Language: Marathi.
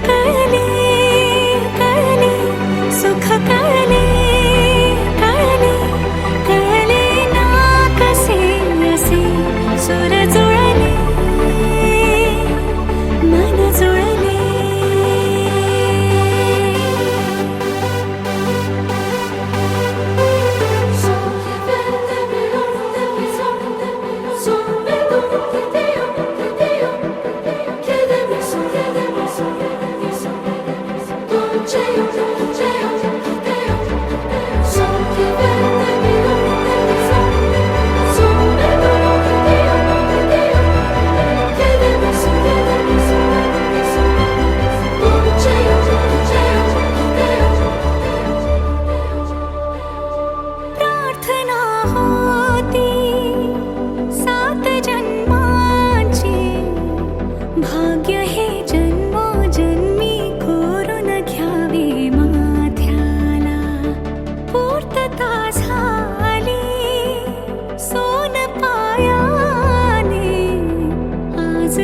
कळले कळले सुख कळले कळले कळले ना कसे असे सुर जुळले मन जुळले प्रार्थना होती 7 जन्मांची भाग्य हे जन्मोजन्मी कोरून घ्यावे माथ्याला पूर्तता झाली सोन पायाने आज